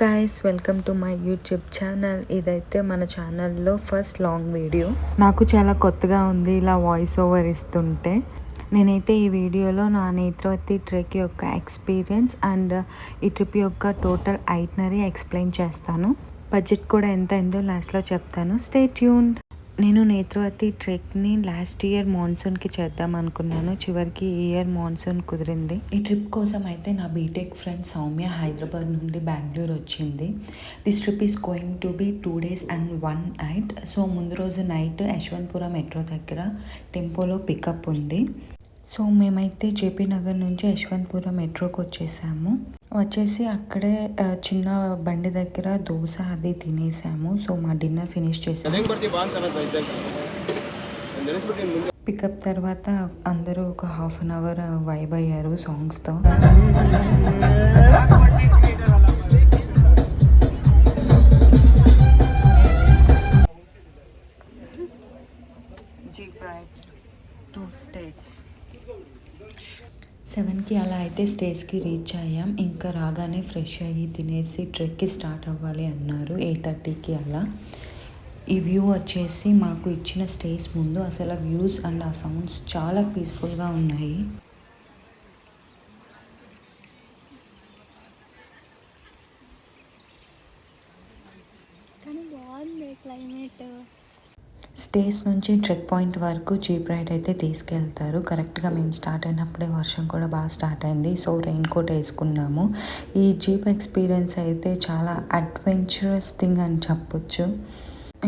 Guys, welcome to my YouTube channel. ఇదైతే మన ఛానల్లో ఫస్ట్ లాంగ్ వీడియో. నాకు చాలా కొత్తగా ఉంది ఇలా వాయిస్ ఓవర్ ఇస్తుంటే. నేనైతే ఈ వీడియోలో నా నేత్రవతి ట్రెక్ యొక్క ఎక్స్పీరియన్స్ అండ్ ఈ ట్రిప్ యొక్క టోటల్ ఐటనరీ ఎక్స్ప్లెయిన్ చేస్తాను. బడ్జెట్ కూడా ఎంత అయిందో లాస్ట్లో చెప్తాను. Stay tuned. నేను నేత్రవతి ట్రెక్ని లాస్ట్ ఇయర్ మాన్సూన్కి చేద్దాం అనుకున్నాను. చివరికి ఈ ఇయర్ మాన్సూన్ కుదిరింది. ఈ ట్రిప్ కోసం అయితే నా బీటెక్ ఫ్రెండ్ సౌమ్య హైదరాబాద్ నుండి బెంగళూరు వచ్చింది. This trip is going to be 2 days and 1 night. So ముందు రోజు నైట్ యశ్వంతపుర మెట్రో దగ్గర టెంపోలో పికప్ ఉంది. సో మేమైతే జేపీ నగర్ నుంచి యశ్వంతపుర మెట్రోకి వచ్చేసి అక్కడే చిన్న బండి దగ్గర దోశ అది తినేసాము. సో మా డిన్నర్ ఫినిష్ చేసాము. పికప్ తర్వాత అందరూ ఒక హాఫ్ అన్ అవర్ వైబ్ అయ్యారు సాంగ్స్తో. Jeep ride 2 stays. 7కి అలా అయితే స్టేజ్కి రీచ్ అయ్యాం. ఇంకా రాగానే ఫ్రెష్ అయ్యి తినేసి ట్రెక్కి స్టార్ట్ అవ్వాలి అన్నారు 8:30కి అలా. ఈ వ్యూ వచ్చేసి మాకు ఇచ్చిన స్టేజ్ ముందు అసలు వ్యూస్ అండ్ ఆ సౌండ్స్ చాలా పీస్ఫుల్గా ఉన్నాయి. కానీ బాగుంది క్లైమేట్. స్టేజ్ నుంచి ట్రెక్ పాయింట్ వరకు జీప్ రైడ్ అయితే తీసుకెళ్తారు. కరెక్ట్గా మేము స్టార్ట్ అయినప్పుడే వర్షం కూడా బాగా స్టార్ట్ అయింది. సో రెయిన్ కోట్ వేసుకున్నాము. ఈ జీప్ ఎక్స్పీరియన్స్ అయితే చాలా అడ్వెంచరస్ థింగ్ అని చెప్పొచ్చు.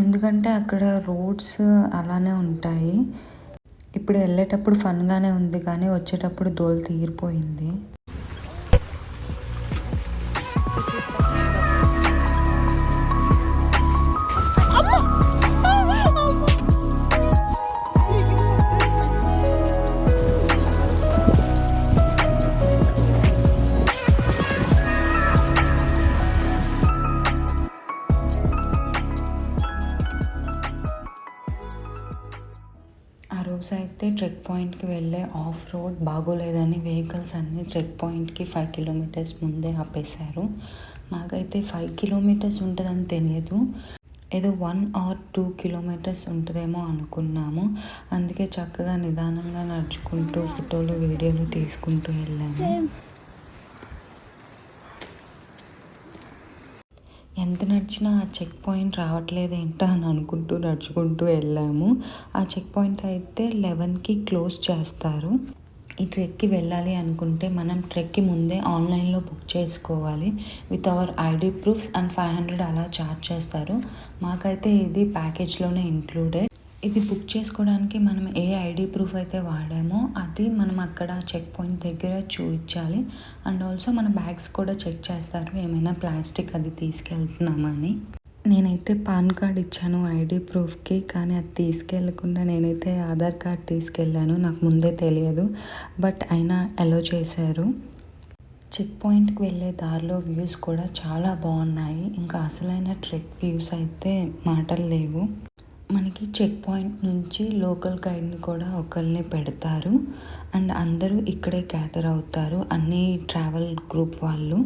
ఎందుకంటే అక్కడ రోడ్స్ అలానే ఉంటాయి. ఇప్పుడు వెళ్ళేటప్పుడు ఫన్గానే ఉంది కానీ వచ్చేటప్పుడు దోలు తీరిపోయింది. అయితే ట్రెక్ పాయింట్కి వెళ్ళే ఆఫ్ రోడ్ బాగోలేదని వెహికల్స్ అన్నీ ట్రెక్ పాయింట్కి 5 kilometers ముందే ఆపేశారు. మాకైతే 5 kilometers ఉంటుందని తెలియదు. ఏదో 1 or 2 kilometers ఉంటుందేమో అనుకున్నాము. అందుకే చక్కగా నిదానంగా నడుచుకుంటూ ఫోటోలు వీడియోలు తీసుకుంటూ వెళ్ళాము. ఎంత నడిచినా ఆ చెక్ పాయింట్ రావట్లేదు ఏంటో అని అనుకుంటూ నడుచుకుంటూ వెళ్ళాము. ఆ చెక్ పాయింట్ అయితే 11కి క్లోజ్ చేస్తారు. ఈ ట్రెక్కి వెళ్ళాలి అనుకుంటే మనం ట్రెక్కి ముందే ఆన్లైన్లో బుక్ చేసుకోవాలి. With our ID proofs and 500 అలా ఛార్జ్ చేస్తారు. మాకైతే ఇది ప్యాకేజ్లోనే ఇంక్లూడెడ్. ఇది బుక్ చేసుకోవడానికి మనం ఏ ఐడి ప్రూఫ్ అయితే వాడామో అది మనం అక్కడ చెక్ పాయింట్ దగ్గర చూపించాలి. అండ్ ఆల్సో మన బ్యాగ్స్ కూడా చెక్ చేస్తారు ఏమైనా ప్లాస్టిక్ అది తీసుకెళ్తున్నామని. నేనైతే పాన్ కార్డ్ ఇచ్చాను ఐడి ప్రూఫ్కి, కానీ అది తీసుకెళ్ళకుండా నేనైతే ఆధార్ కార్డ్ తీసుకెళ్ళాను. నాకు ముందే తెలియదు, బట్ అయినా అలో చేశారు. చెక్ పాయింట్కి వెళ్ళే దారిలో వ్యూస్ కూడా చాలా బాగున్నాయి. ఇంకా అసలైన ట్రెక్ వ్యూస్ అయితే మాటలు లేవు. మనకి చెక్ పాయింట్ నుంచి లోకల్ గైడ్ని కూడా ఒకరిని పెడతారు. అండ్ అందరూ ఇక్కడే గ్యాదర్ అవుతారు, అన్ని ట్రావెల్ గ్రూప్ వాళ్ళు.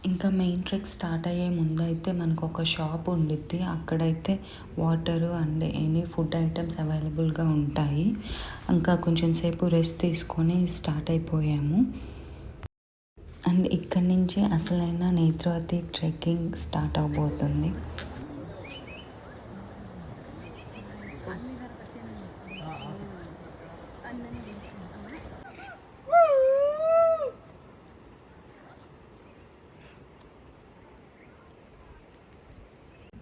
ఇంకా మెయిన్ ట్రెక్ స్టార్ట్ అయ్యే ముందు అయితే మనకు ఒక షాప్ ఉండిద్ది. అక్కడైతే water and any food items అవైలబుల్గా ఉంటాయి. ఇంకా కొంచెం సేపు రెస్ట్ తీసుకొని స్టార్ట్ అయిపోయాము. అండ్ ఇక్కడి నుంచి అసలైన నేత్రవతి ట్రెక్కింగ్ స్టార్ట్ అవబోతుంది.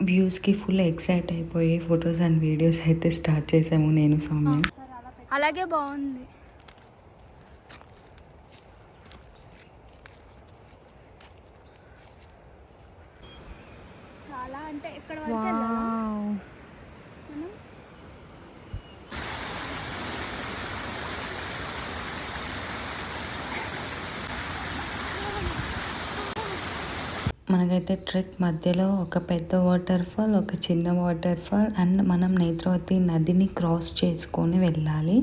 వ్యూస్కి ఫుల్ ఎక్సైట్ అయిపోయి ఫొటోస్ అండ్ వీడియోస్ అయితే స్టార్ట్ చేసాము నేను సౌమ్య. అలాగే బాగుంది. చాలా అంటే ఎక్కడ మనకైతే ట్రెక్ మధ్యలో ఒక పెద్ద వాటర్ ఫాల్, ఒక చిన్న వాటర్ ఫాల్ అండ్ మనం నేత్రవతి నదిని క్రాస్ చేసుకొని వెళ్ళాలి.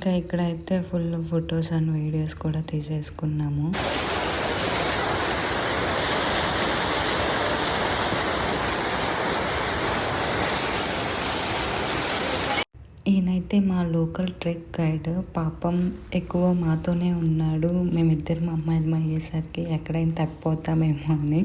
ఇంకా ఇక్కడైతే ఫుల్ ఫొటోస్ అండ్ వీడియోస్ కూడా తీసేసుకున్నాము. ఈయనైతే మా లోకల్ ట్రెక్ గైడ్. పాపం ఎక్కువ మాతోనే ఉన్నాడు. మేమిద్దరం అమ్మాయిలు అయ్యేసరికి ఎక్కడైనా తప్పిపోతామేమో అని.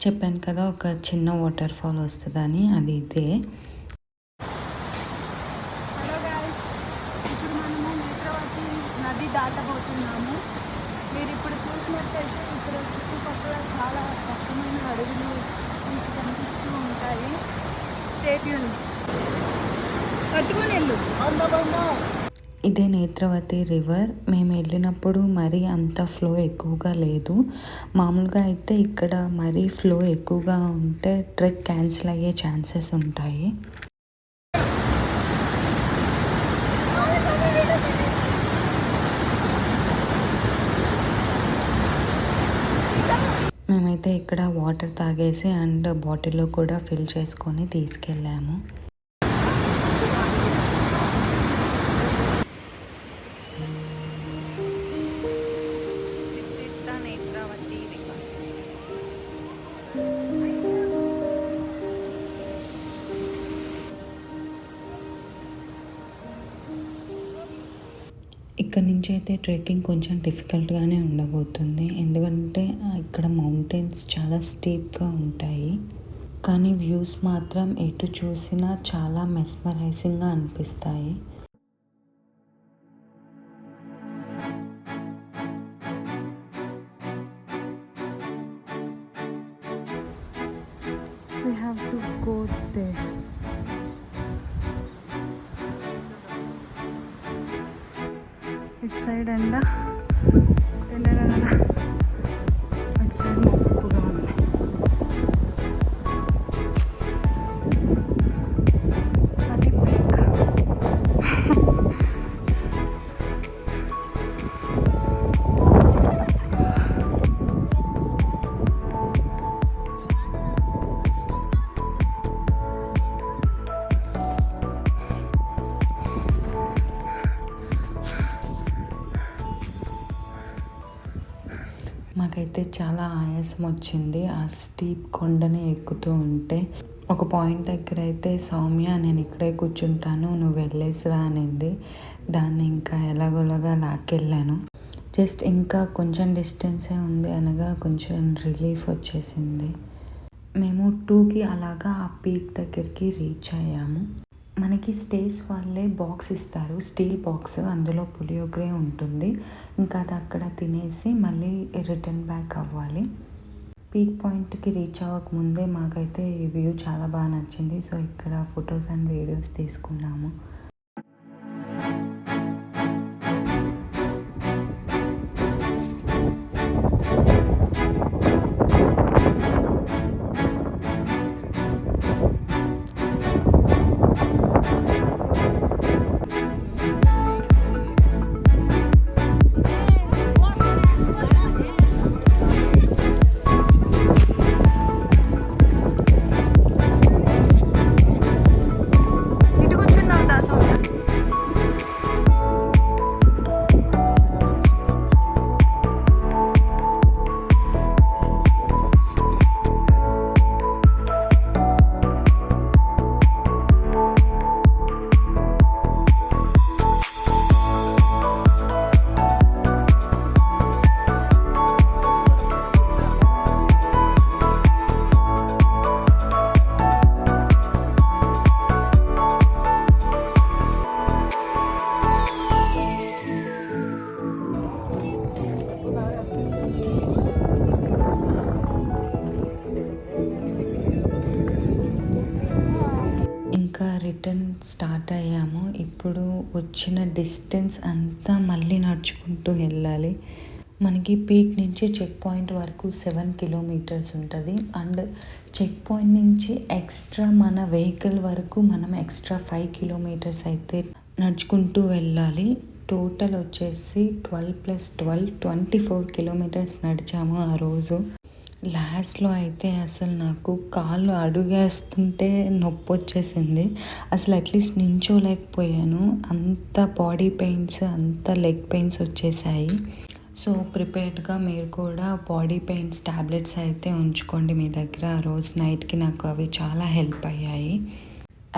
చెప్పాను కదా ఒక చిన్న వాటర్ ఫాల్ వస్తుందని, అది ఇదే. హలో గాయ్స్, ఇప్పుడు మనము నేత్రవతి నది దాటబోతున్నాము. మీరు ఇప్పుడు చూసినట్టయితే ఇక్కడ చుట్టుపక్కల చాలా దట్టమైన అడవులు మీకు కనిపిస్తూ ఉంటాయి. Stay tune. పట్టుకొని వెళ్ళు. ఇదే నేత్రవతి రివర్. మేము వెళ్ళినప్పుడు మరీ అంత ఫ్లో ఎక్కువగా లేదు. మామూలుగా అయితే ఇక్కడ మరీ ఫ్లో ఎక్కువగా ఉంటే ట్రెక్ క్యాన్సిల్ అయ్యే ఛాన్సెస్ ఉంటాయి. మేమైతే ఇక్కడ వాటర్ తాగేసి అండ్ బాటిల్లో కూడా ఫిల్ చేసుకొని తీసుకెళ్ళాము. ఇక్కడ నుంచి అయితే ట్రెక్కింగ్ కొంచెం డిఫికల్ట్గానే ఉండబోతుంది. ఎందుకంటే ఇక్కడ మౌంటైన్స్ చాలా స్టీప్గా ఉంటాయి. కానీ వ్యూస్ మాత్రం ఎటు చూసినా చాలా మెస్మరైజింగ్గా అనిపిస్తాయి. We have to go there. ఇటు సైడ్ ఎండ అటు సైడ్ మబ్బుగా ఉంది. అది బ్రేక్. మాకైతే చాలా ఆయాసం వచ్చింది ఆ స్టీప్ కొండని ఎక్కుతూ ఉంటే. ఒక పాయింట్ దగ్గర అయితే సౌమ్య నేను ఇక్కడే కూర్చుంటాను, నువ్వు వెళ్ళేసిరా అనింది. దాన్ని ఇంకా ఎలాగోలాగా లాక్కెళ్ళాను. జస్ట్ ఇంకా కొంచెం డిస్టెన్సే ఉంది అనగా కొంచెం రిలీఫ్ వచ్చేసింది. మేము 2కి అలాగా ఆ పీక్ దగ్గరికి రీచ్ అయ్యాము. మనకి స్టేస్ వాళ్ళే బాక్స్ ఇస్తారు, స్టీల్ బాక్స్. అందులో పులియోగరే ఉంటుంది. ఇంకా అది అక్కడ తినేసి మళ్ళీ రిటర్న్ బ్యాక్ అవ్వాలి. పీక్ పాయింట్కి రీచ్ అవ్వకముందే మాకైతే ఈ వ్యూ చాలా బాగా నచ్చింది. సో ఇక్కడ ఫొటోస్ అండ్ వీడియోస్ తీసుకున్నాము. ఇటు కూర్చున్నావు దాసు. వచ్చిన డిస్టెన్స్ అంతా మళ్ళీ నడుచుకుంటూ వెళ్ళాలి. మనకి పీక్ నుంచి చెక్ పాయింట్ వరకు 7 కిలోమీటర్స్ ఉంటుంది. అండ్ చెక్ పాయింట్ నుంచి ఎక్స్ట్రా మన వెహికల్ వరకు మనం ఎక్స్ట్రా 5 కిలోమీటర్స్ అయితే నడుచుకుంటూ వెళ్ళాలి. టోటల్ వచ్చేసి 12+12 24 కిలోమీటర్స్ నడిచాము ఆ రోజు. లాస్ట్లో అయితే అసలు నాకు కాళ్ళు అడుగేస్తుంటే నొప్పి వచ్చేసింది. అసలు అట్లీస్ట్ నించోలేకపోయాను. అంత బాడీ పెయిన్స్, అంత లెగ్ పెయిన్స్ వచ్చేసాయి. సో ప్రిపేర్డ్గా మీరు కూడా బాడీ పెయిన్స్ టాబ్లెట్స్ అయితే ఉంచుకోండి మీ దగ్గర. ఆ రోజు నైట్కి నాకు అవి చాలా హెల్ప్ అయ్యాయి.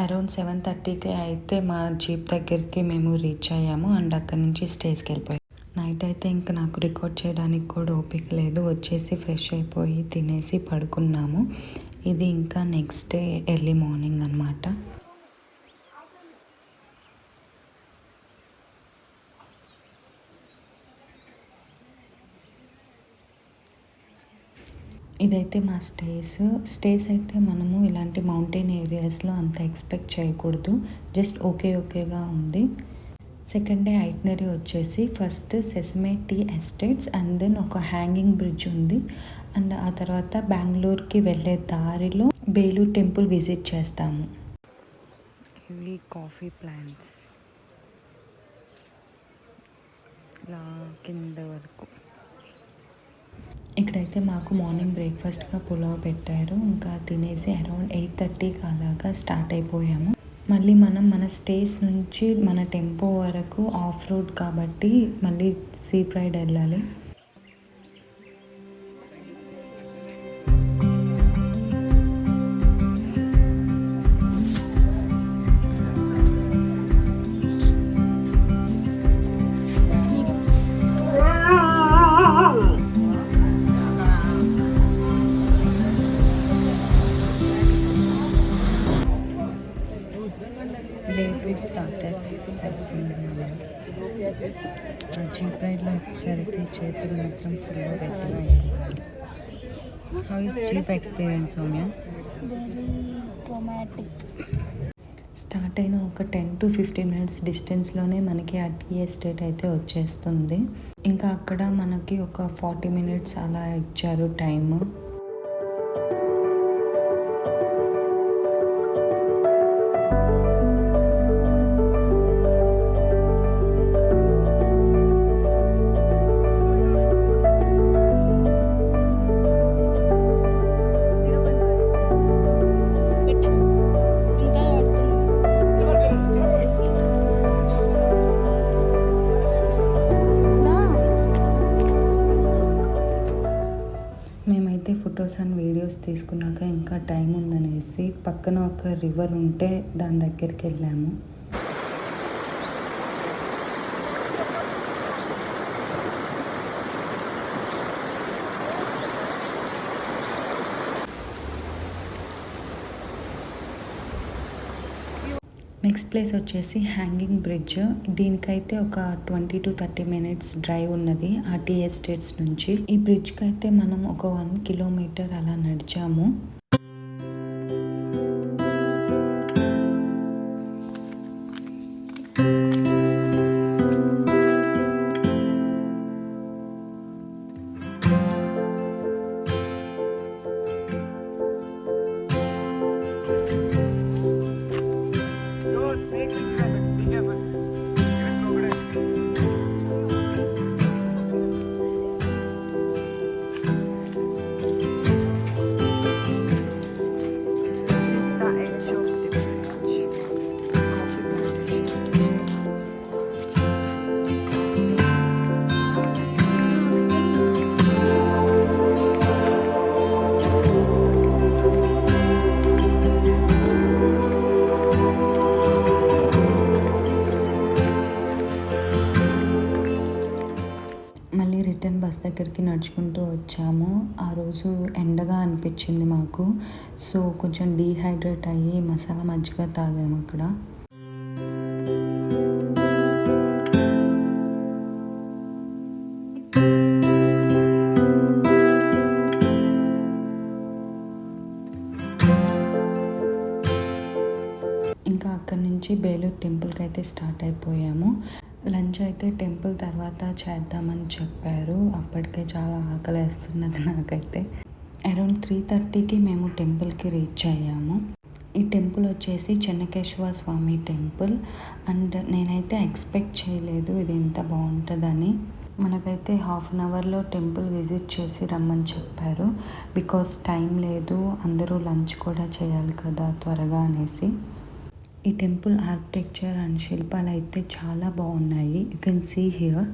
అరౌండ్ 7:30కి అయితే మా జీప్ దగ్గరికి మేము రీచ్ అయ్యాము. అండ్ అక్కడి నుంచి స్టేస్కి వెళ్ళిపోయాము. నైట్ అయితే ఇంకా నాకు రికార్డ్ చేయడానికి కూడా ఓపిక లేదు. వచ్చేసి ఫ్రెష్ అయిపోయి తినేసి పడుకున్నాము. ఇది ఇంకా నెక్స్ట్ డే ఎర్లీ మార్నింగ్ అనమాట. ఇదైతే మా స్టేస్ అయితే మనము ఇలాంటి మౌంటైన్ ఏరియాస్లో అంత ఎక్స్పెక్ట్ చేయకూడదు. జస్ట్ ఓకేగా ఉంది. సెకండ్ డే ఐటినరీ వచ్చేసి first sesame tea estates and then ఒక హ్యాంగింగ్ బ్రిడ్జ్ ఉంది. అండ్ ఆ తర్వాత బెంగళూరుకి వెళ్ళే దారిలో బేలూరు టెంపుల్ విజిట్ చేస్తాము. ఇవి కాఫీ ప్లాంట్స్ ఇలా కింద వరకు. ఇక్కడైతే మాకు మార్నింగ్ బ్రేక్ఫాస్ట్గా పులావ్ పెట్టారు. ఇంకా తినేసి అరౌండ్ 8:30కి అలాగా స్టార్ట్ అయిపోయాము. మళ్ళీ మనం మన స్టేస్ నుంచి మన టెంపో వరకు ఆఫ్ రోడ్ కాబట్టి మళ్ళీ జీప్ రైడ్ వెళ్ళాలి. జీప్ రైడ్లో వచ్చేసరికి చేతులు మాత్రం ఫుల్గా గట్టిగా అయిపోయాయి. How is jeep experience Soumya? Very traumatic. Start అయిన ఒక 10 to 15 మినిట్స్ డిస్టెన్స్లోనే మనకి ఆ టీ ఎస్టేట్ అయితే వచ్చేస్తుంది. ఇంకా అక్కడ మనకి ఒక 40 మినిట్స్ అలా ఇచ్చారు టైము. మేమైతే ఫొటోస్ అండ్ వీడియోస్ తీసుకున్నాక ఇంకా టైం ఉందనేసి పక్కన ఒక రివర్ ఉంటే దాని దగ్గరికి వెళ్ళాము. నెక్స్ట్ ప్లేస్ వచ్చేసి హ్యాంగింగ్ బ్రిడ్జ్. దీనికైతే ఒక 20 to 30 మినిట్స్ డ్రైవ్ ఉన్నది ఆ టీ ఎస్టేట్స్ నుంచి. ఈ బ్రిడ్జ్కి అయితే మనం ఒక 1 కిలోమీటర్ అలా నడిచాము. మళ్ళీ రిటర్న్ బస్ దగ్గరికి నడుచుకుంటూ వచ్చాము. ఆ రోజు ఎండగా అనిపించింది మాకు. సో కొంచెం డీహైడ్రేట్ అయ్యి మసాలా మజ్జిగ తాగాము అక్కడ. ఇంకా అక్కడి నుంచి బేలూరు టెంపుల్కి అయితే స్టార్ట్ అయిపోయాము. లంచ్ అయితే టెంపుల్ తర్వాత చేద్దామని చెప్పారు. అప్పటికే చాలా ఆకలేస్తున్నది నాకైతే. అరౌండ్ 3:30కి మేము టెంపుల్కి రీచ్ అయ్యాము. ఈ టెంపుల్ వచ్చేసి చెన్నకేశవ స్వామి టెంపుల్. అండ్ నేనైతే ఎక్స్పెక్ట్ చేయలేదు ఇది ఎంత బాగుంటుందని. మనకైతే 1/2 అవర్లో టెంపుల్ విజిట్ చేసి రమ్మని చెప్పారు. బికాస్ టైం లేదు, అందరూ లంచ్ కూడా చేయాలి కదా త్వరగా అనేసి. ఈ టెంపుల్ ఆర్కిటెక్చర్ అండ్ శిల్పాలు అయితే చాలా బాగున్నాయి. You can see here.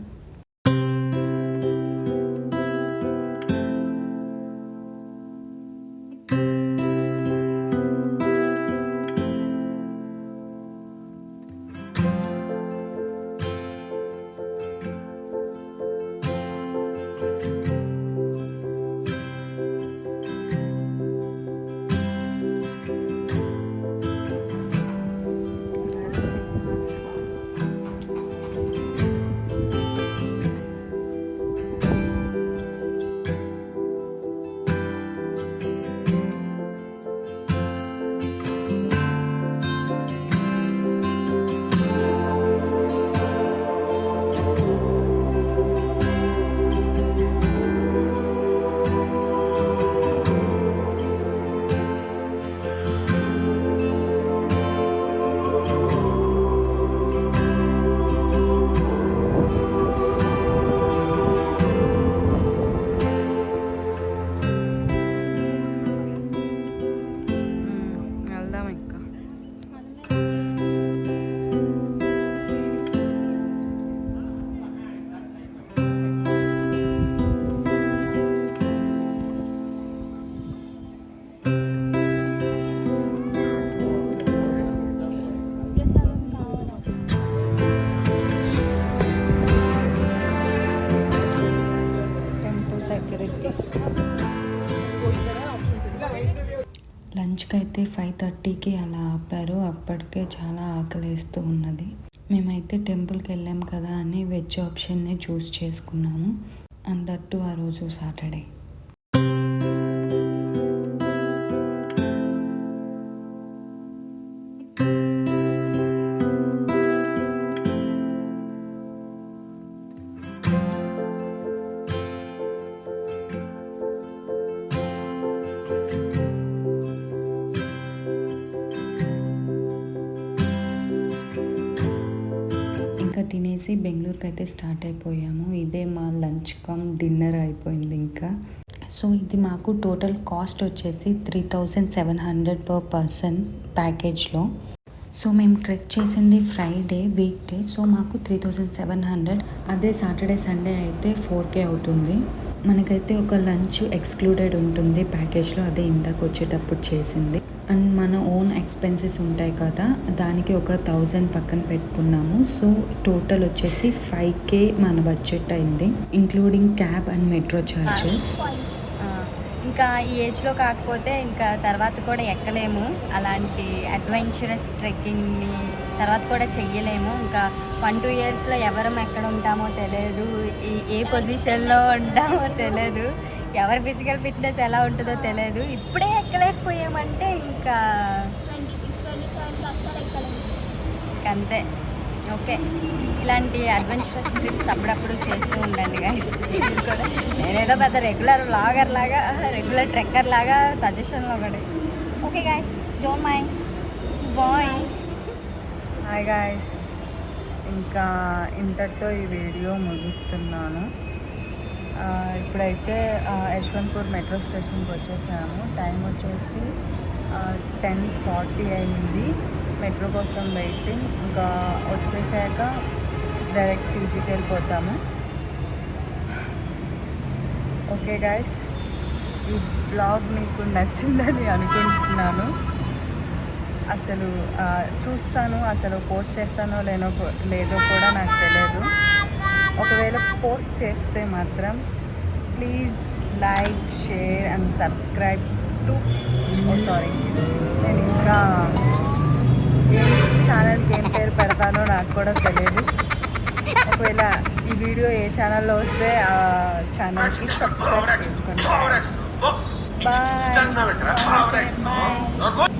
వెళ్దాం ఇంకా. ప్రసాదం కావాలా? టెంపుల్ దగ్గరికి లంచ్కి అయితే 5:30కి అలా ఆపారు. అప్పటికే చాలా ఆకలేస్తూ ఉన్నది. మేమైతే టెంపుల్కి వెళ్ళాం కదా అని వెజ్ ఆప్షన్ని చూస్ చేసుకున్నాము. అందట్టు ఆ రోజు సాటర్డే. ఇంకా తినేసి బెంగళూరుకి అయితే స్టార్ట్ అయిపోయాము. ఇదే మా లంచ్ కమ్ డిన్నర్ అయిపోయింది ఇంకా. సో ఇది మాకు టోటల్ కాస్ట్ వచ్చేసి 3,700 పర్ పర్సన్ ప్యాకేజ్లో. సో మేము ట్రెక్ చేసింది ఫ్రైడే వీక్ డే. సో మాకు 3,700. అదే సాటర్డే సండే అయితే 4K అవుతుంది. మనకైతే ఒక లంచ్ ఎక్స్క్లూడెడ్ ఉంటుంది ప్యాకేజ్లో. అదే ఇందాక వచ్చేటప్పుడు చేసింది. అండ్ మన ఓన్ ఎక్స్పెన్సెస్ ఉంటాయి కదా, దానికి ఒక 1,000 పక్కన పెట్టుకున్నాము. సో టోటల్ వచ్చేసి 5K మన బడ్జెట్ అయింది, including cab and metro charges. ఇంకా ఈ ఏజ్లో కాకపోతే ఇంకా తర్వాత కూడా ఎక్కలేము. అలాంటి అడ్వెంచరస్ ట్రెక్కింగ్ని తర్వాత కూడా చెయ్యలేము. ఇంకా 1-2 ఇయర్స్లో ఎవరం ఎక్కడ ఉంటామో తెలియదు, ఏ పొజిషన్లో ఉంటామో తెలియదు, ఎవరి ఫిజికల్ ఫిట్నెస్ ఎలా ఉంటుందో తెలియదు. ఇప్పుడే ఎక్కలేకపోయామంటే ఇంకా 26-27 అస్సలు ఎక్కలేదు. అంతే. ఓకే, ఇలాంటి అడ్వెంచరస్ ట్రిప్స్ అప్పుడప్పుడు చేస్తూ ఉండండి గైస్. మీరు కూడా నేనేదో పెద్ద రెగ్యులర్ వ్లాగర్ లాగా, రెగ్యులర్ ట్రెక్కర్ లాగా సజెషన్లో ఒకటి. Okay guys, don't mind. Bye. Hi guys, ఇంకా ఇంతటితో ఈ వీడియో ముగిస్తున్నాను. ఇప్పుడైతే యశ్వంత్పూర్ మెట్రో స్టేషన్కి వచ్చేసాము. టైం వచ్చేసి 10:40 అయింది. మెట్రో కోసం వెయిటింగ్. ఇంకా వచ్చేసాక డైరెక్ట్ టీజీకి వెళ్ళిపోతాము. ఓకే గైస్, ఈ బ్లాగ్ మీకు నచ్చిందని అనుకుంటున్నాను. అసలు చూస్తాను, అసలు పోస్ట్ చేస్తానో లేదో కూడా నాకు తెలియదు. ఒకవేళ పోస్ట్ చేస్తే మాత్రం please like, share and subscribe to నేను ఇంకా ఛానల్కి ఏం పేరు పెడతానో నాకు కూడా తెలియదు. ఒకవేళ ఈ వీడియో ఏ ఛానల్లో వస్తే ఆ ఛానల్కి సబ్స్క్రైబ్ చేసుకోండి. బాయ్.